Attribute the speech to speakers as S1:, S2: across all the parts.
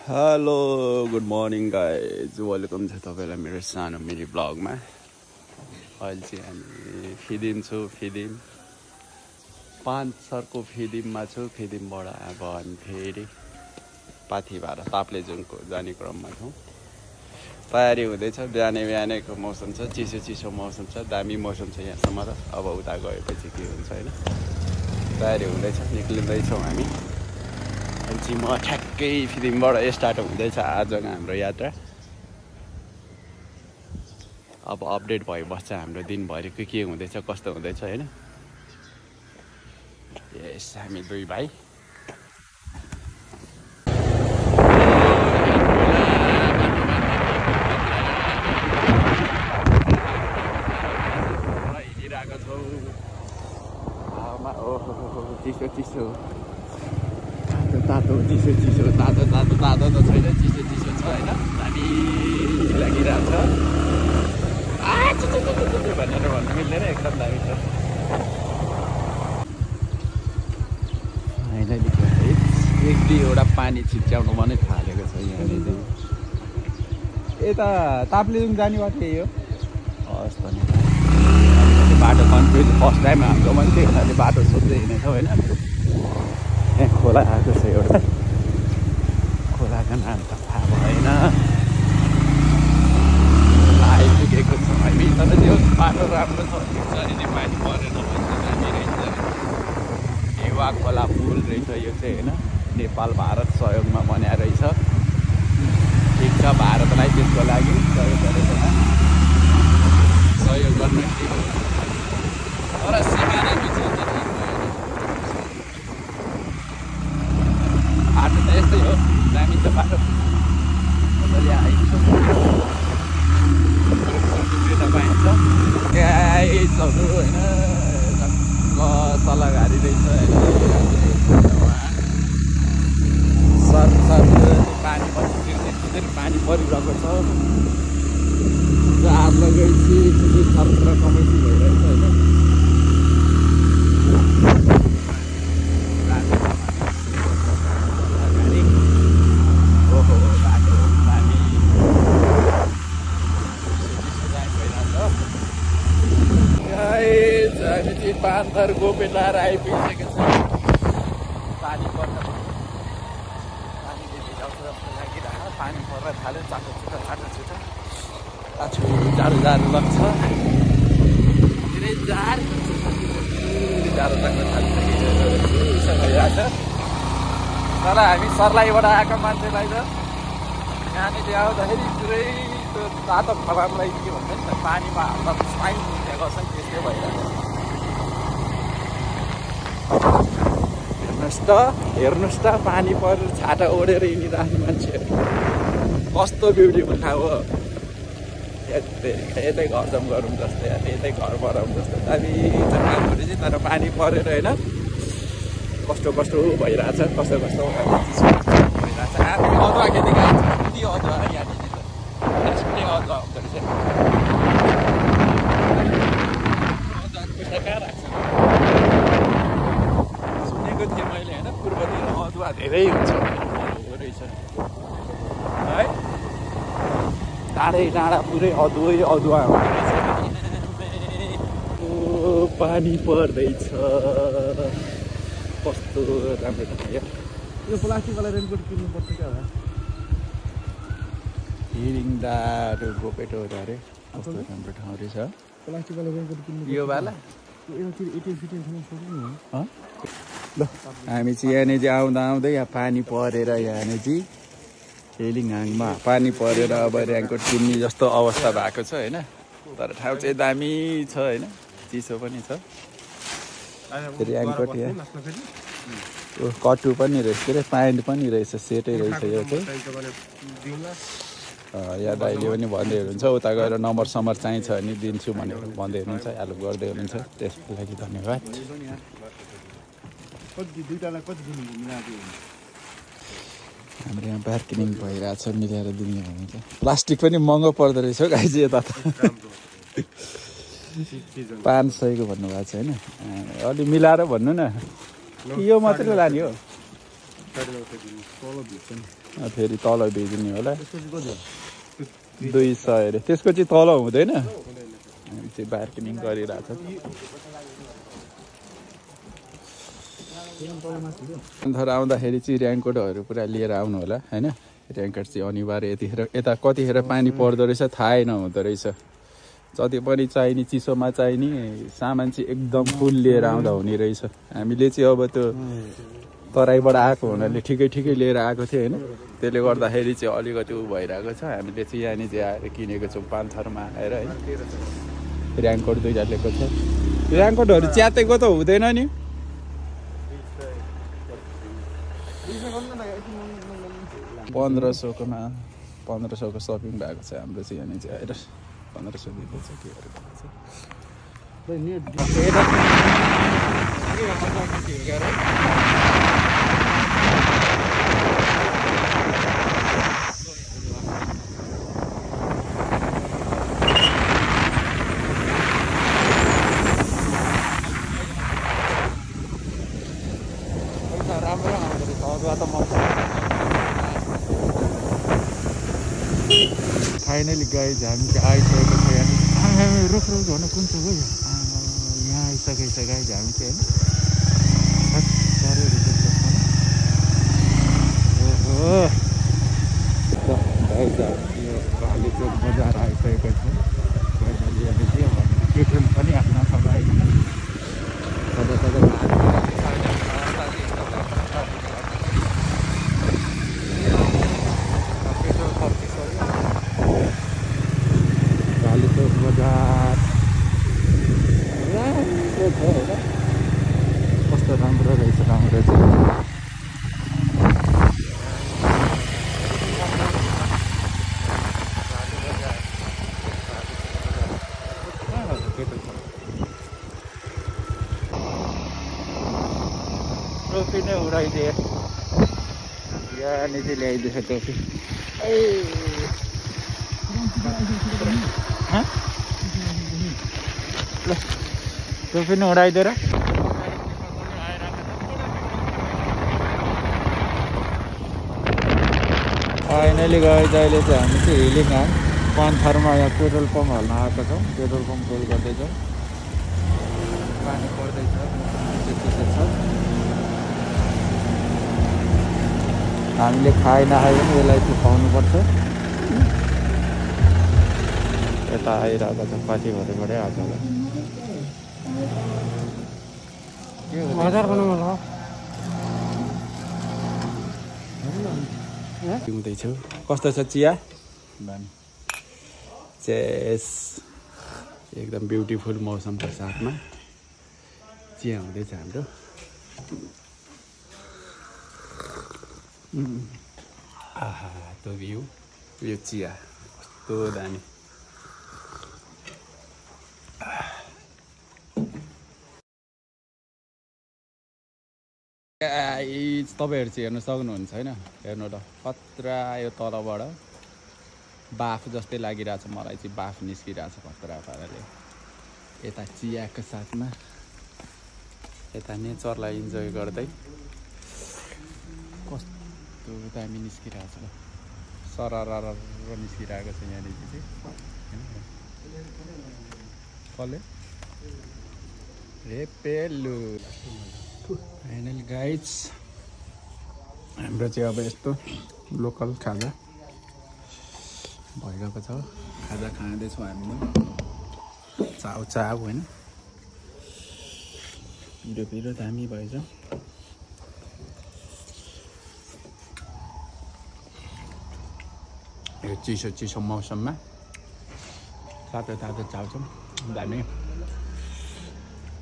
S1: Hello good morning guys welcome छ तपाईँलाई मेरो सानो मिनी ब्लगमा। अहिले चाहिँ हामी फिदिम पाँचसरको फिदिममा छु। फिदिमबाट अब हामी फेरि पाथी भएर ताप्लेजुङको जाने क्रममा छौँ। तयारी हुँदैछ। बिहानैको मौसम छ, चिसो मौसम छ, दामी मौसम छ यहाँसम्म त। अब उता गएपछि के हुन्छ होइन, तयारी हुँदैछ, निक्लिँदैछौँ हामी। अनि म ठ्याक्कै फिदिमबाट स्टार्ट हुँदैछ आजको हाम्रो यात्रा। अब अपडेट भइबस्छ हाम्रो दिनभरिको के हुँदैछ, कस्तो हुँदैछ होइन। यस, हामी दुई भाइ हिँडिरहेको छौँ हावामा। ओहो चिसो तातो चिसो तातो त छैन, चिसो छ होइन। दामी लागिरहेको छ भनेर भन्नु मिल्दैन, एकदम दामी छ। फाइनली एक दुईवटा पानी छिप्च्याउनु पनि थालेको छ यहाँनिर। यता ताप्लेजुङ जाने बाटो यही हो। हस् धन्यवाद। बाटो कन्फ्युज, फर्स्ट टाइम हाम्रो पनि त्यही हुनाले बाटो सोध्दै हिँडेछौँ होइन। यहाँ खोला आएको छ एउटा, खोलाको नाम त थाहा भएन। आइपुगेको छौँ हामी, तर त्यो बाटो राम्रो छ भने पानी परेन भने दामी रहेछ। देवा खोला पुल रहेछ यो चाहिँ होइन, नेपाल भारत सहयोगमा बनाएर रहेछ। ठिक छ, भारतलाई त्यसको लागि सहयोग गरेको सहयोग गर्न ठिक हो, तर सिमानाको चाहिँ बाटो त यस्तै हो, दामी त बाटो मजाले आइन्छ। पाइन्छ गाइसहरू होइन, सल्लाहकारी रहेछ होइन। पानी पानी परिरहेको छ। जार लगाइছি थर कमैसी भइरहेछ होइन। पाँचर गोपेटार आइपुगिसकेको छ। पानी पर्न पानी भिजाउँछ जस्तो लागिरहेको, पानी पर्न थाल्यो। चाटो छिटो जाडो लाग्छ। धेरै जाडो लाग्न थालिसकेको भइरहेछ। तर हामी सर्लाहीबाट आएको मान्छेलाई त यहाँनिर आउँदाखेरि पुरै त्यो तातो खोलालाई के भन्छ नि त, पानीमा हाल्दा स्वाइन हुने गर्छ नि, त्यस्तै भइरहेछ। हेर्नुहोस् त पानी परेर छाता ओढेर हिँडिरहेको मान्छेहरू कस्तो ब्युटीफुल ठाउँ हो। यतै घर जाउँ गरौँ जस्तै, यतै घर बनाउँ जस्तो दामी छ ठाउँहरू चाहिँ। तर पानी परेर होइन कस्तो भइरहेछ, कस्तो भइरहेछ। हामी अदुवा खेती गर्छ, कति अदुवा यहाँनिर यस्तै अदुवा हुँदो रहेछ। अदुवाको पैसा कहाँ राख्छ सुनेको थिएँ मैले होइन, पूर्वतिर अदुवा धेरै हुन्छ रहेछ है। टाढा पुरै अदुवा पानी पर्दैछ। कस्तो राम्रो ठाउँ यो प्लास्टिकवाला रेनकोट किन्नुपर्छ क्या होला। हिरिङदारो गोपेटो अरे कस्तो राम्रो ठाउँ रहेछ। प्लास्टिकवाला रेनकोट किन्नु यो वाला ल। हामी चाहिँ यहाँनिर चाहिँ आउँदै यहाँ पानी परेर यहाँनिर चाहिँ हेलिङहाङमा पानी परेर अब रेनकोट किन्ने जस्तो अवस्था भएको छ होइन। तर ठाउँ चाहिँ दामी छ होइन, चिसो पनि छ। रेनकोट यहाँ कटु पनि रहेछ, के अरे प्यान्ट पनि रहेछ, सेटै रहेछ यो चाहिँ। यहाँ दाइले पनि भन्दै हुनुहुन्छ उता गएर नम्बर चाहिन्छ भने दिन्छु भनेर भन्दै हुनुहुन्छ, हेल्प गर्दै हुनुहुन्छ, त्यसको लागि धन्यवाद। हाम्रो यहाँ बार्गेनिङ भइरहेछ, मिलाएर दिने भनेको। प्लास्टिक पनि महँगो पर्दो रहेछ हौ गाई चाहिँ यता त। 500 को भन्नुभएको छ होइन। अलि मिलाएर भन्नु न, यो मात्रै लाने हो। फेरि तल भिज्ने होला 200 अरे त्यसको चाहिँ तल हुँदैन हामी चाहिँ बार्गेनिङ गरिरहेछ अन्तर आउँदाखेरि चाहिँ र्याङ्कोटहरू पुरा लिएर आउनु होला हैन र्याङ्कोट चाहिँ अनिवार्य यतिखेर यता कतिखेर पानी पर्दो रहेछ थाहै नहुँदो रहेछ जति पनि चाहिने चिसोमा चाहिने सामान चाहिँ एकदम फुल लिएर आउँदा हुने रहेछ हामीले चाहिँ अब त्यो तराईबाट आएको हुनाले ठिकै लिएर आएको थियो हैन त्यसले गर्दाखेरि चाहिँ अलिकति उ भइरहेको छ हामीले चाहिँ यहाँनिर चाहिँ आएर किनेको छौँ पान्थरमा आएर हैन र्याङ्कोट दुईटा लिएको छ र्याङ्कोटहरू च्यातेको त हुँदैन नि 1500 को सपिङ भएको छ हाम्रो चाहिँ यहाँनिर चाहिँ आएर 1500 दिँदैछ के गरेको राम्रो आउँदो रहेछ अदुवा त मजा फाइनली गाइज हामी चाहिँ आइसकेको छ यहाँ रुख भन्नु कुन चाहिँ हो यहाँ आइसकेको छ गाइज हामी चाहिँ होइन बजार आइसकेको छ पेट्रोल पनि आफ्नो सबै कस्तो राम्रो रहेछ राम्रो चाहिँ टोपी नै उडाइदिए यहाँनिर चाहिँ ल्याइदिएछ टोपी टोपी नै उडाइदिएर फाइनली गयो अहिले चाहिँ हामी चाहिँ हिलिङ पान्थरमा यहाँ पेट्रोल पम्प हाल्न आएको छौँ पेट्रोल पम्प फुल गर्दैछौँ पानी पर्दैछ हामीले खाइ नखाइ पनि यसलाई चाहिँ खुवाउनुपर्छ यता आइरहेको छ पछि भरेबाटै आएको होला पिउँदैछु कस्तो छ चिया चेस एकदम ब्युटिफुल मौसमको साथमा चिया हुँदैछ हाम्रो आहा त्यो भ्यू यो चिया कस्तो दामी तपाईँहरू चाहिँ हेर्नु सक्नुहुन्छ होइन हेर्नु ल खतरा यो तलबाट बाफ जस्तै लागिरहेछ मलाई चाहिँ बाफ निस्किरहेछ खतरा पाराले यता चियाको साथमा यता नेचरलाई इन्जोय गर्दै कस्तो दामी निस्किरहेछ ल सरर निस्किरहेको छ यहाँनिर चाहिँ कसले रेपेलु फाइनल गाइड्स हाम्रो चाहिँ अब यस्तो लोकल खाजा भइरहेको छ खाजा खाँदैछौँ हामीले चाउ होइन पिरो दामी भएछ यो चिसो मौसममा तातो चाउ छ दामी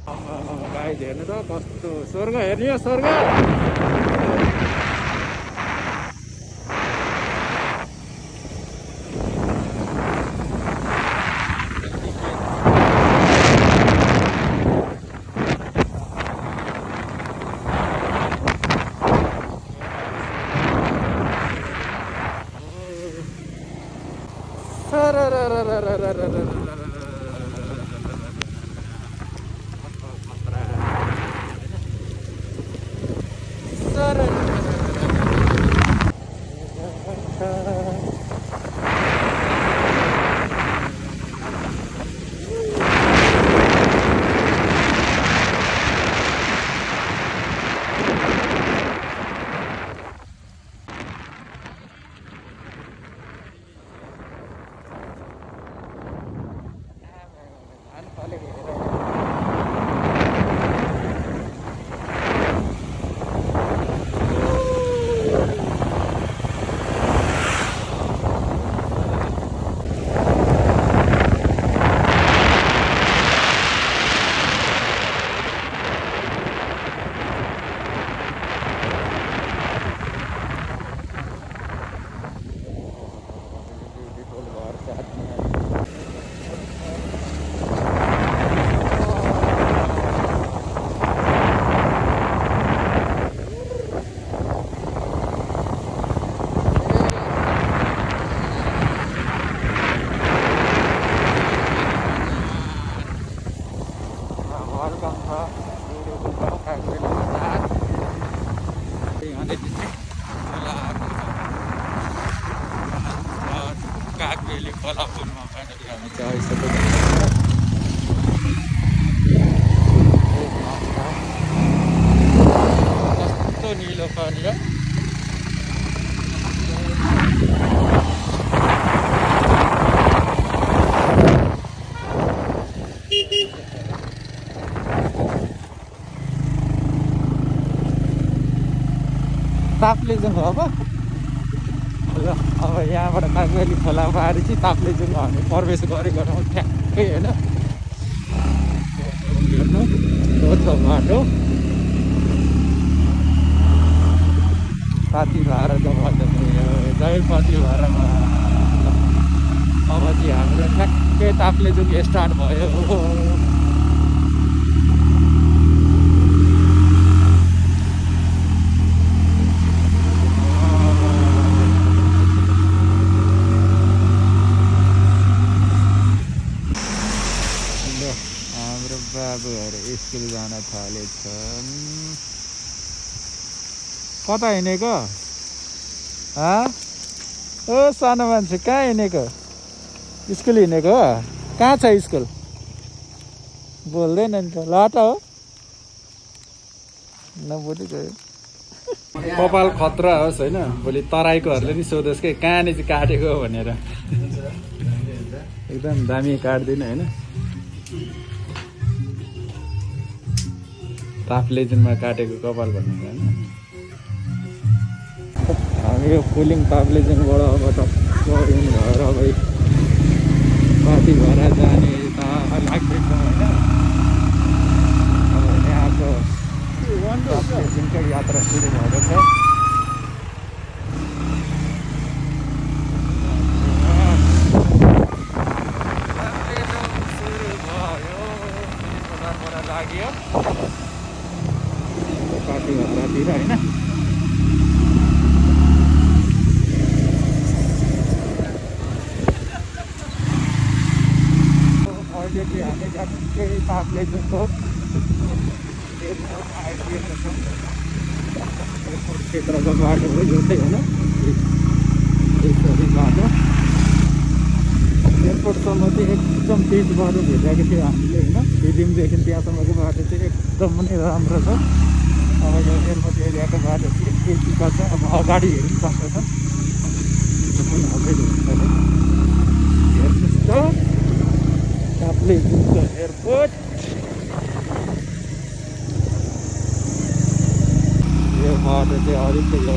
S1: गाई हेर्नु त कस्तो स्वर्ग हेर्ने हो स्वर्ग
S2: कागबेली खोला पुलमा फाइनली हामी चाहिँ आइसकेको कस्तो निलो पानी हो ताप्लेजुङ हो अब यहाँबाट कागबेली खोला पाएर चाहिँ ताप्लेजुङ हामी प्रवेश गरेको ठाउँ ठ्याक्कै होइन हेर्नु छ बाटो पाती भाडा जय पाती भाडामा अब चाहिँ हाम्रो ठ्याक्कै ताप्लेजुङ स्टार्ट भयो बाबुहरू स्कुल जान थालेछन् कता हिँडेको ओ सानो मान्छे कहाँ हिँडेको स्कुल हिँडेको कहाँ छ स्कुल बोल्दैन नि त लाटा हो नबोली गयो कपाल खतरा होस् होइन भोलि तराईकोहरूले नि सोधोस् कि कहाँनिर चाहिँ काटेको भनेर एकदम दामी काट्दिनँ होइन ताप्लेजुङमा काटेको कपाल भन्नु होइन हामी यो फुलिङ ताप्लेजुङबाट अब टक्क भएर अब पाती भएर जाने लाग्दैछ होइन अब यहाँको ताप्लेजुङको यात्रा सुरु भएको छ लाग्यो पाती भरातिर होइन अहिले चाहिँ हामी झट्टै ताप्लेजुङको आइपुगेको छौँ एयरपोर्ट क्षेत्रको बाटो हो यो चाहिँ होइन बाटो एयरपोर्टसम्म चाहिँ एकदम तेज बाटो भेटेको थियो हामीले होइन फिलिमदेखि त्यहाँसम्मको बाटो चाहिँ एकदम नै राम्रो छ अब यो एयरपोर्ट एरियाको बाटो चाहिँ यति छ अब अगाडि हेर्नु सक्छ हेर्नुहोस् त ताप्लेजुङको एयरपोर्ट यो बाटो चाहिँ अलिक यो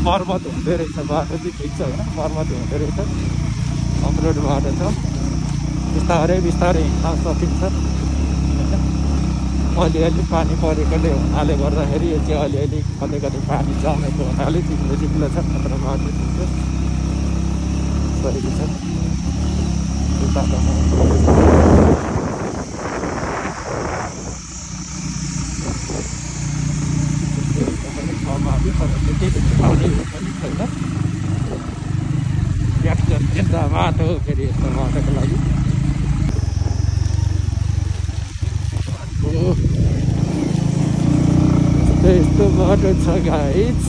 S2: मर्मत हुँदो रहेछ बाटो चाहिँ ठिक छ होइन मर्मत हुँदो रहेछ अफरोड बाटो छ बिस्तारै बिस्तारै हिँड्न सकिन्छ अलिअलि पानी परेकोले हुनाले गर्दाखेरि यो चाहिँ अलिअलि कतै कतै पानी जमेको हुनाले चिप्लो चिप्लो छ नत्र बाटो ठिक गरेको छ चिन्ता बाटो फेरि यस्तो बाटोको लागि यस्तो बाटो छ गाइस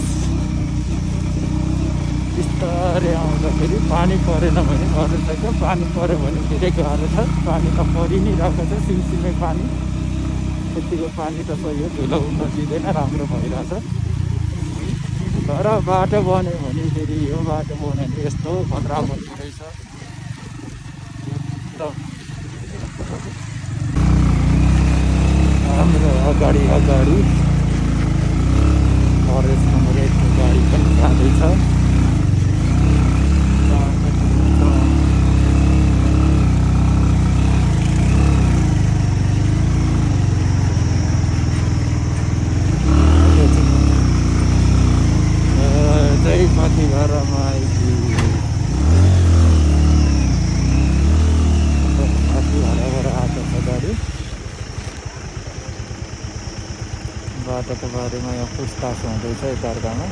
S2: बिस्तारै आउँदाखेरि पानी परेन भने गाह्रो छ क्या, पानी पऱ्यो भने धेरै गाह्रो छ। पानी त परि नै रहेको छ, सिमसिमे पानी। यतिको पानी त सही हो, धुलो उड्न दिँदैन, राम्रो भइरहेछ। तर बाटो बन्यो भने फेरि यो बाटो बन्यो भने यस्तो खतरा पर्दो रहेछ। हाम्रो अगाडि फरेस्ट नम्बर 1 को गाडी पनि जाँदैछ। जय पाथिभरामा आइपुग्यो। पाथिभराबाट आएको छ गाडी। बाटोको बारेमा यहाँ पुछताछ हुँदैछ एकअर्कामा।